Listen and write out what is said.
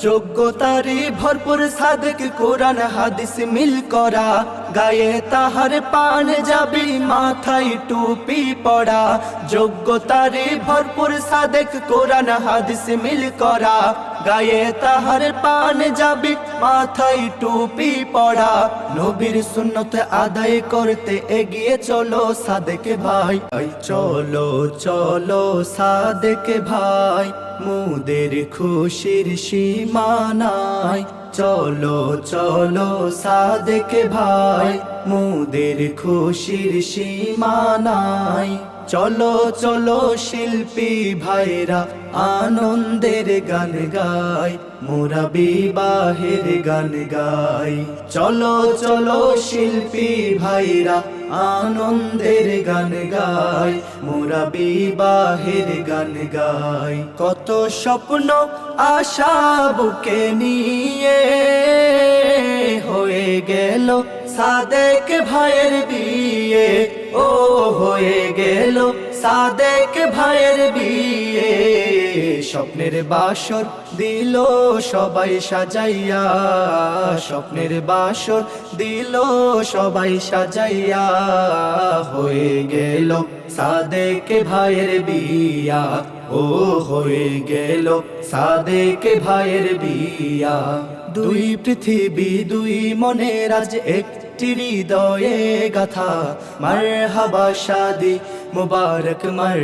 যোগ্যতারে ভরপুর সাদেক কোরআন হাদিস মিল করা, গায়ে তাহার পান যাবি মাথায় টুপি পড়া। যোগ্যতারে ভরপুর সাদেক কোরআন হাদিস মিল করা, গায়ে তাহার পান যাবি মাথায় টুপি পড়া। নবীর সুন্নত আদায় করতে এগিয়ে চলো সাদেক ভাই, চলো চলো সাদেক ভাই, মুদের খুশির সীমানায়। চলো চলো সাদেক ভাই, মুদের খুশির সীমানায়। চলো চলো শিল্পী ভাইরা আনন্দের গান গাই, মোরা বিবাহের গান গাই। চলো চলো শিল্পী ভাইরা আনন্দের গান গাই, মোরা বিবাহের গান গাই। কত স্বপ্ন আশা বুকে নিয়ে হয়ে গেল সাদেক ভাইয়ের বিয়ে, ও হয়ে গেল সাদেক ভাইয়ের বিয়ে। স্বপ্নের বাসর দিল সবাই সাজাইয়া, স্বপ্নের বাসর দিল সবাই সাজাইয়া। হয়ে গেল সাদেক ভাইয়ের বিয়া, ও হয়ে গেল সাদেক ভাইয়ের বিয়া। দুই পৃথিবী দুই মনের আজ একটি হৃদয়ে গাথা, মারহাবা শাদি মুবারক মার।